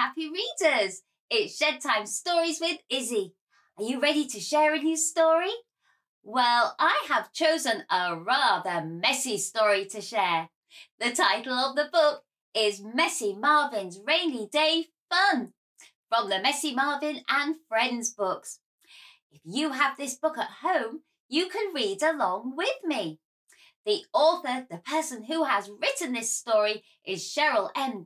happy readers! It's Shed Time Stories with Issy. Are you ready to share a new story? Well, I have chosen a rather messy story to share. The title of the book is Messy Marvyn's Rainy Day Fun from the Messy Marvyn and Friends books. If you have this book at home, you can read along with me. The author, the person who has written this story, is Cheryl M,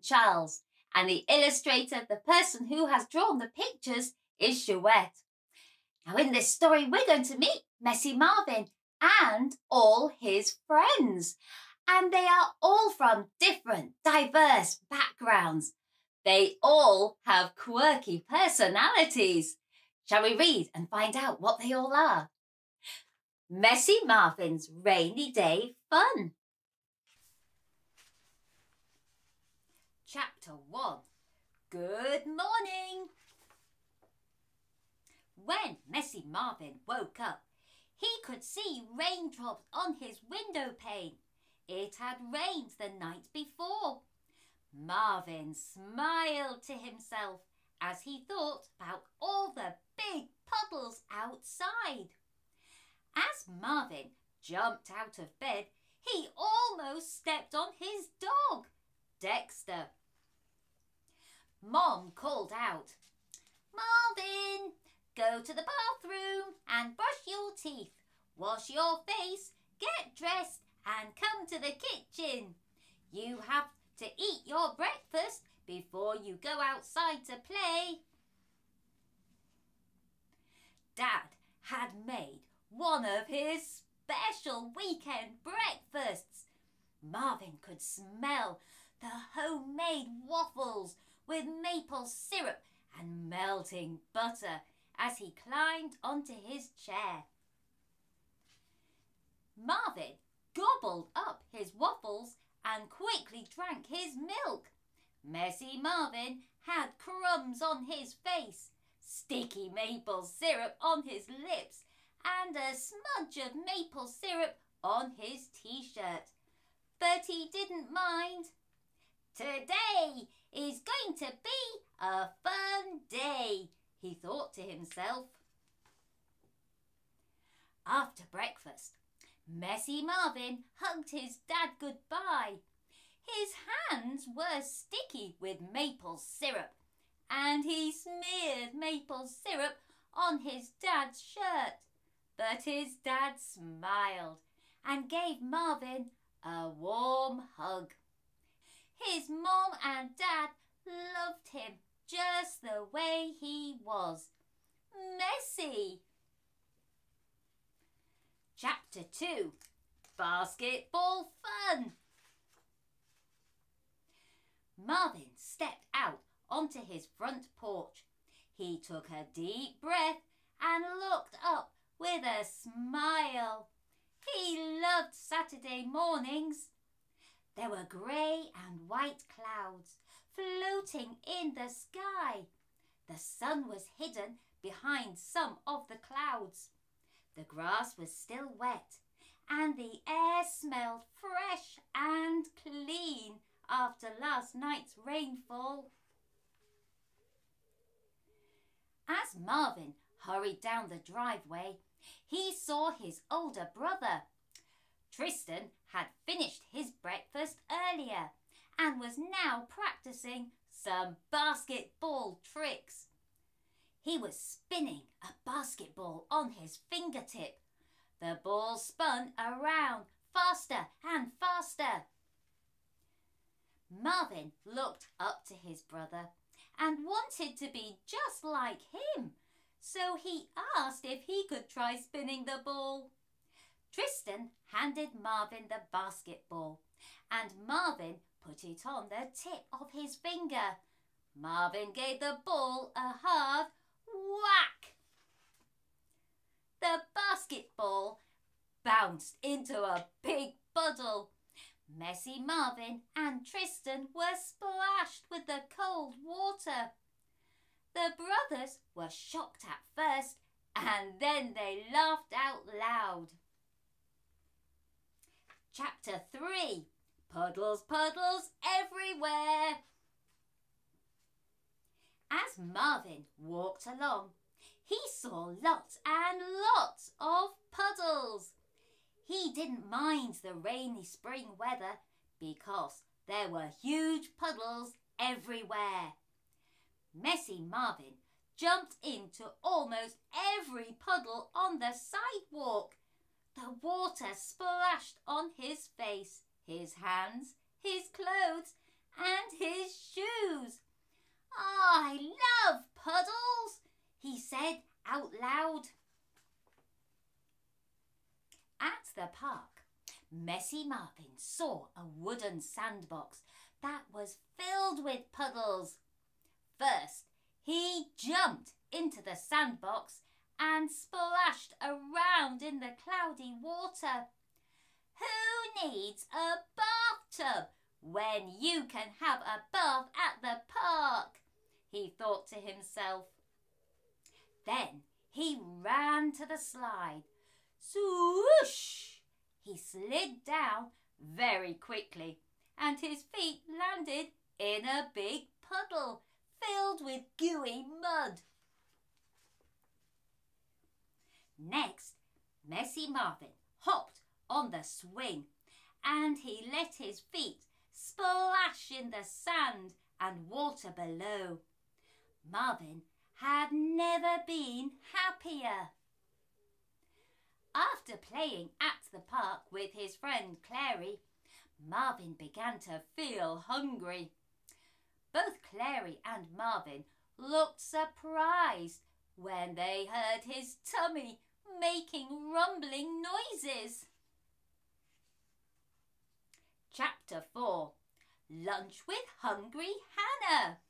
and the illustrator, the person who has drawn the pictures, is Chouette. Now in this story, we're going to meet Messy Marvyn and all his friends. And they are all from different, diverse backgrounds. They all have quirky personalities. Shall we read and find out what they all are? Messy Marvyn's Rainy Day Fun. Chapter 1. Good morning. When Messy Marvyn woke up, he could see raindrops on his window pane. It had rained the night before. Marvin smiled to himself as he thought about all the big puddles outside. As Marvin jumped out of bed, he almost stepped on his dog, Dexter. Mom called out, "Marvin, go to the bathroom and brush your teeth, wash your face, get dressed and come to the kitchen. You have to eat your breakfast before you go outside to play." Dad had made one of his special weekend breakfasts. Marvin could smell the homemade waffles with maple syrup and melting butter as he climbed onto his chair. Marvin gobbled up his waffles and quickly drank his milk. Messy Marvyn had crumbs on his face, sticky maple syrup on his lips, and a smudge of maple syrup on his t-shirt. But he didn't mind. "Today is going to be a fun day," he thought to himself. After breakfast, Messy Marvyn hugged his dad goodbye. His hands were sticky with maple syrup, and he smeared maple syrup on his dad's shirt. But his dad smiled and gave Marvin a warm hug. His mom and dad loved him just the way he was, messy. Chapter 2. Basketball Fun. Marvin stepped out onto his front porch. He took a deep breath and looked up with a smile. He loved Saturday mornings. There were grey and white clouds floating in the sky. The sun was hidden behind some of the clouds. The grass was still wet and the air smelled fresh and clean after last night's rainfall. As Marvin hurried down the driveway, he saw his older brother. Tristan had finished his breakfast earlier and was now practicing some basketball tricks. He was spinning a basketball on his fingertip. The ball spun around faster and faster. Marvin looked up to his brother and wanted to be just like him, so he asked if he could try spinning the ball. Tristan handed Marvin the basketball and Marvin put it on the tip of his finger. Marvin gave the ball a hard whack. The basketball bounced into a big puddle. Messy Marvyn and Tristan were splashed with the cold water. The brothers were shocked at first and then they laughed out loud. Chapter 3. Puddles, puddles everywhere. As Marvin walked along, he saw lots and lots of puddles. He didn't mind the rainy spring weather because there were huge puddles everywhere. Messy Marvin jumped into almost every puddle on the sidewalk. The water splashed on his face, his hands, his clothes, and his shoes. "I love puddles," he said out loud. At the park, Messy Marvin saw a wooden sandbox that was filled with puddles. First, he jumped into the sandbox and splashed around in the cloudy water. "Who needs a bathtub when you can have a bath at the park?" he thought to himself. Then he ran to the slide. Swoosh! He slid down very quickly and his feet landed in a big puddle filled with gooey mud. Next, Messy Marvin hopped on the swing and he let his feet splash in the sand and water below. Marvin had never been happier. After playing at the park with his friend Clary, Marvin began to feel hungry. Both Clary and Marvin looked surprised when they heard his tummy making rumbling noises. Chapter 4. Lunch with Hungry Hannah.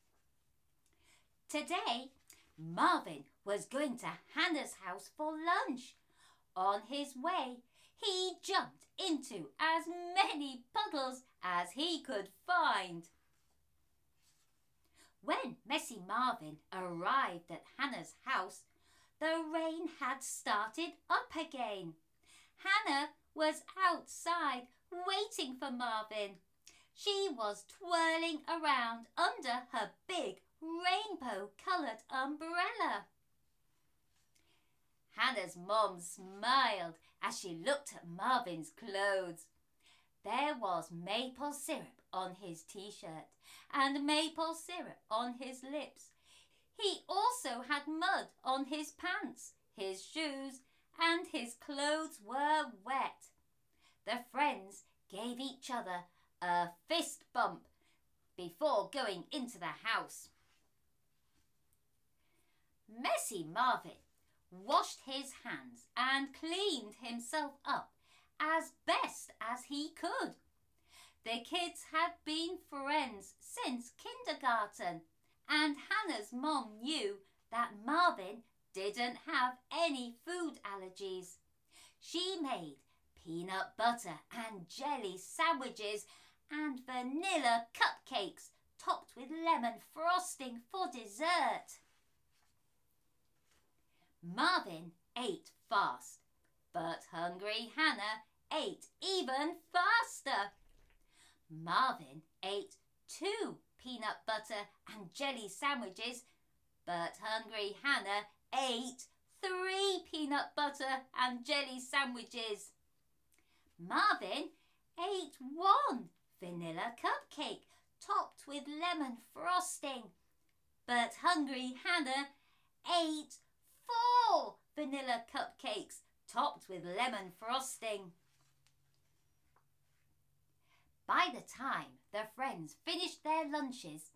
Today, Marvin was going to Hannah's house for lunch. On his way, he jumped into as many puddles as he could find. When Messy Marvin arrived at Hannah's house, the rain had started up again. Hannah was outside waiting for Marvin. She was twirling around under her big rainbow-coloured umbrella. Hannah's mom smiled as she looked at Marvin's clothes. There was maple syrup on his t-shirt and maple syrup on his lips. He also had mud on his pants, his shoes, and his clothes were wet. The friends gave each other a fist bump before going into the house. Messy Marvin washed his hands and cleaned himself up as best as he could. The kids had been friends since kindergarten, and Hannah's mom knew that Marvin didn't have any food allergies. She made peanut butter and jelly sandwiches and vanilla cupcakes topped with lemon frosting for dessert. Marvin ate fast, but hungry Hannah ate even faster. Marvin ate 2 peanut butter and jelly sandwiches, but hungry Hannah ate 3 peanut butter and jelly sandwiches. Marvin ate 1 vanilla cupcake topped with lemon frosting, but hungry Hannah ate 4 vanilla cupcakes topped with lemon frosting. By the time the friends finished their lunches,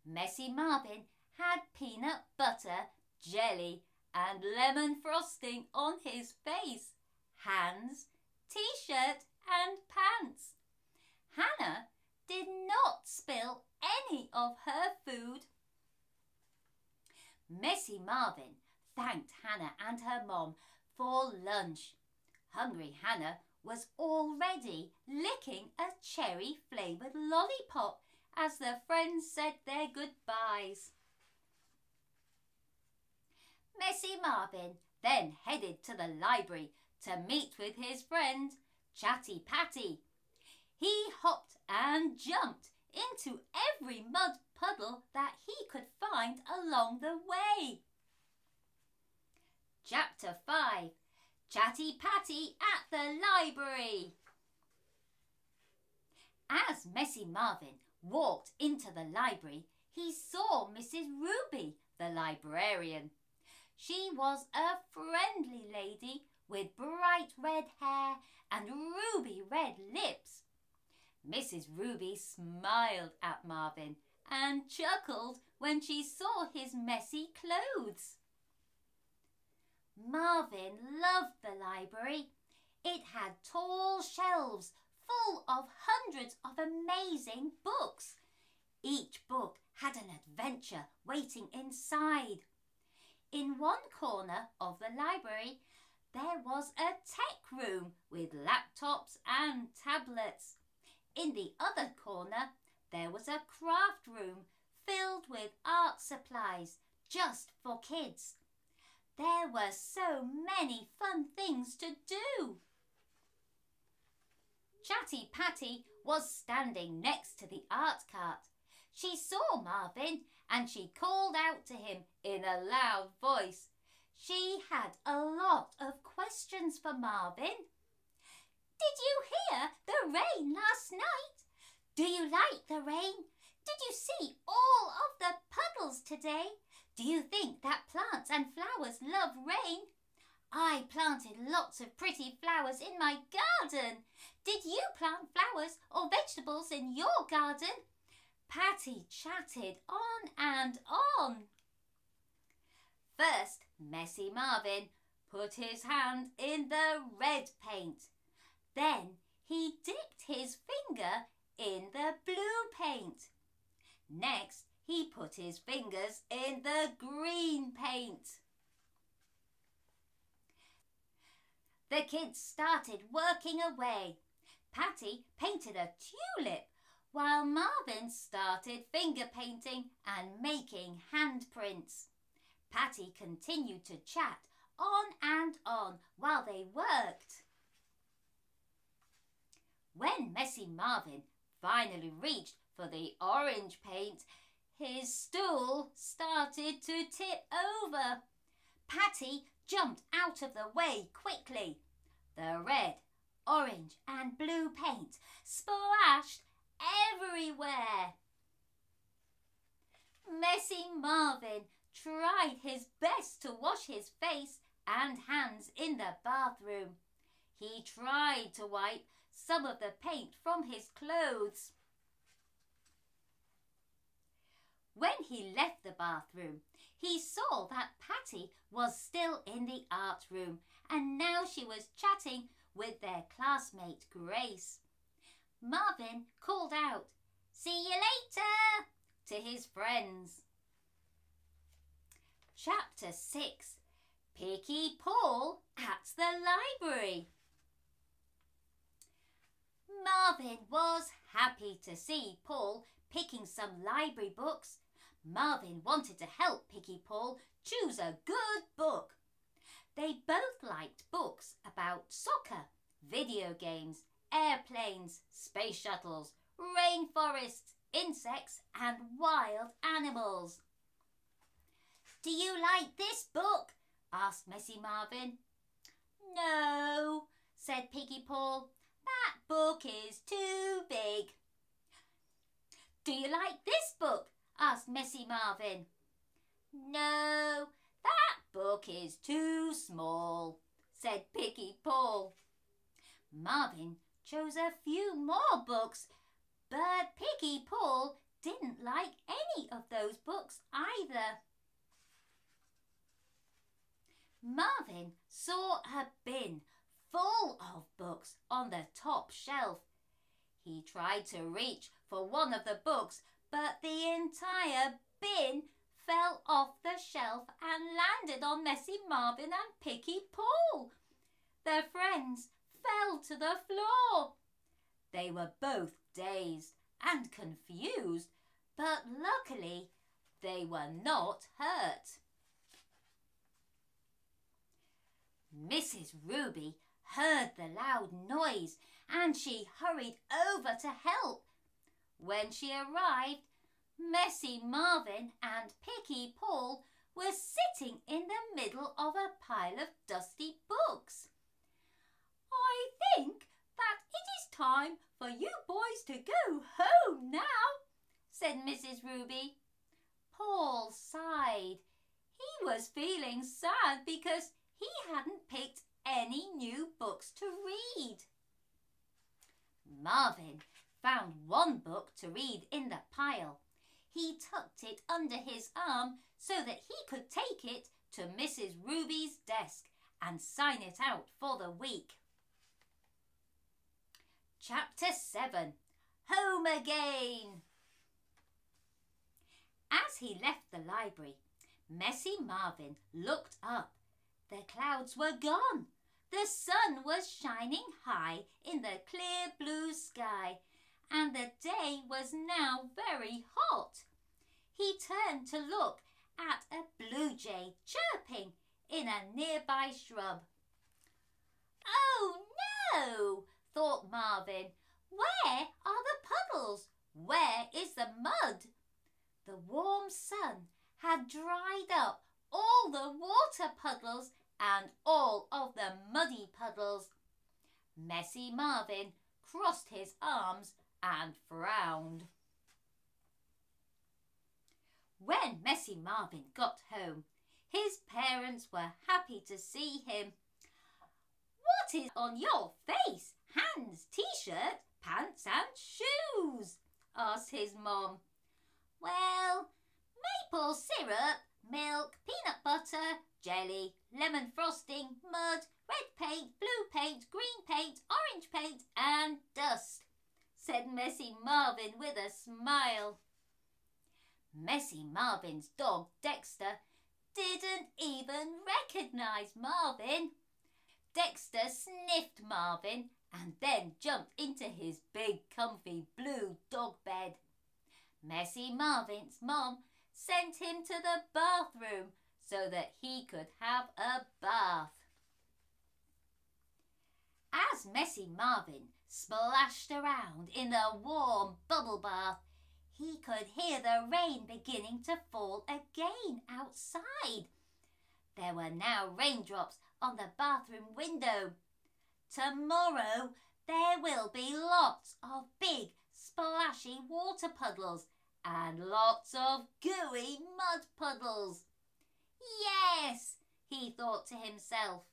Messy Marvin had peanut butter, jelly and lemon frosting on his face, hands, t-shirt and pants. Hannah did not spill any of her food. Messy Marvin thanked Hannah and her mom for lunch. Hungry Hannah was already licking a cherry-flavoured lollipop as the friends said their goodbyes. Messy Marvin then headed to the library to meet with his friend Chatty. He hopped and jumped into every mud puddle that he could find along the way. Chapter 5. Chatty Patty at the library. As Messy Marvyn walked into the library, he saw Mrs. Ruby, the librarian. She was a friendly lady with bright red hair and ruby red lips. Mrs. Ruby smiled at Marvin and chuckled when she saw his messy clothes. Marvin loved the library. It had tall shelves full of hundreds of amazing books. Each book had an adventure waiting inside. In one corner of the library, there was a tech room with laptops and tablets. In the other corner, there was a craft room filled with art supplies just for kids. There were so many fun things to do. Chatty Patty was standing next to the art cart. She saw Marvin and she called out to him in a loud voice. She had a lot of questions for Marvin. Did you hear the rain last night? Do you like the rain? Did you see all of the puddles today? Do you think that plants and flowers love rain? I planted lots of pretty flowers in my garden. Did you plant flowers or vegetables in your garden? Patty chatted on and on. First, Messy Marvyn put his hand in the red paint. Then he dipped his finger in the blue paint. Next, he put his fingers in the green paint. The kids started working away. Patty painted a tulip, while Marvin started finger painting and making handprints. Patty continued to chat on and on while they worked. When Messy Marvyn finally reached for the orange paint, his stool started to tip over. Patty jumped out of the way quickly. The red, orange and blue paint splashed everywhere. Messy Marvyn tried his best to wash his face and hands in the bathroom. He tried to wipe some of the paint from his clothes. When he left the bathroom, he saw that Patty was still in the art room and now she was chatting with their classmate Grace. Marvin called out, "See you later," to his friends. Chapter 6. Picky Paul at the library. Marvin was happy to see Paul picking some library books. Marvin wanted to help Picky Paul choose a good book. They both liked books about soccer, video games, airplanes, space shuttles, rainforests, insects and wild animals. "Do you like this book?" asked Messy Marvyn. "No," said Picky Paul. "That book is too big." "Do you like this book?" asked Messy Marvyn. "No, that book is too small," said Picky Paul. Marvin chose a few more books, but Picky Paul didn't like any of those books either. Marvin saw a bin full of books on the top shelf. He tried to reach for one of the books, but the entire bin fell off the shelf and landed on Messy Marvyn and Picky Paul. Their friends fell to the floor. They were both dazed and confused, but luckily they were not hurt. Mrs. Ruby heard the loud noise and she hurried over to help. When she arrived, Messy Marvyn and Picky Paul were sitting in the middle of a pile of dusty books. "I think that it is time for you boys to go home now," said Mrs. Ruby. Paul sighed. He was feeling sad because he hadn't picked any new books to read. Marvin found one book to read in the pile. He tucked it under his arm so that he could take it to Mrs. Ruby's desk and sign it out for the week. Chapter 7. Home Again. As he left the library, Messy Marvyn looked up. The clouds were gone. The sun was shining high in the clear blue sky, and the day was now very hot. He turned to look at a blue jay chirping in a nearby shrub. "Oh no," thought Marvin. "Where are the puddles? Where is the mud?" The warm sun had dried up all the water puddles and all of the muddy puddles. Messy Marvyn crossed his arms and frowned. When Messy Marvyn got home, his parents were happy to see him. "What is on your face? Hands, t-shirt, pants and shoes?" asked his mom. "Well, maple syrup, milk, peanut butter, jelly, lemon frosting, mud, red paint, blue paint, green paint, orange paint and dust," said Messy Marvyn with a smile. Messy Marvyn's dog Dexter didn't even recognise Marvin. Dexter sniffed Marvin and then jumped into his big comfy blue dog bed. Messy Marvyn's mom sent him to the bathroom so that he could have a bath. As Messy Marvyn splashed around in the warm bubble bath, he could hear the rain beginning to fall again outside. There were now raindrops on the bathroom window. Tomorrow there will be lots of big splashy water puddles and lots of gooey mud puddles. Yes, he thought to himself,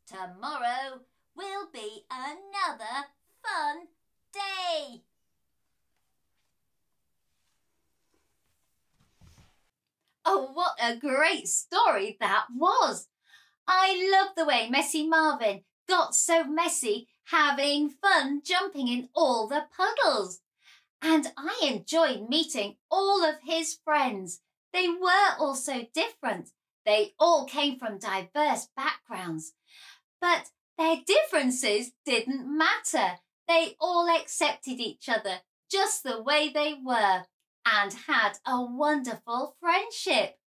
tomorrow will be another fun day. Oh, what a great story that was. I love the way Messy Marvyn got so messy having fun jumping in all the puddles. And I enjoyed meeting all of his friends. They were all so different. They all came from diverse backgrounds. But their differences didn't matter. They all accepted each other just the way they were and had a wonderful friendship.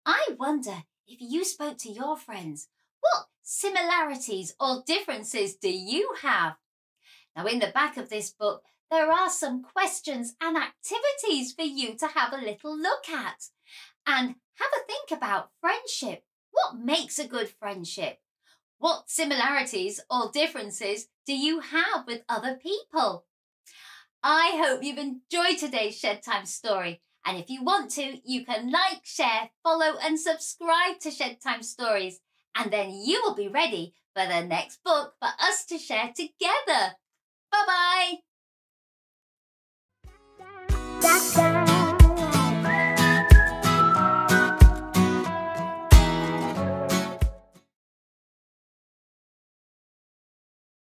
I wonder if you spoke to your friends, what similarities or differences do you have? Now, in the back of this book, there are some questions and activities for you to have a little look at. And have a think about friendship. What makes a good friendship? What similarities or differences do you have with other people? I hope you've enjoyed today's Shed Time story. And if you want to, you can like, share, follow and subscribe to Shed Time Stories. And then you will be ready for the next book for us to share together. Bye-bye.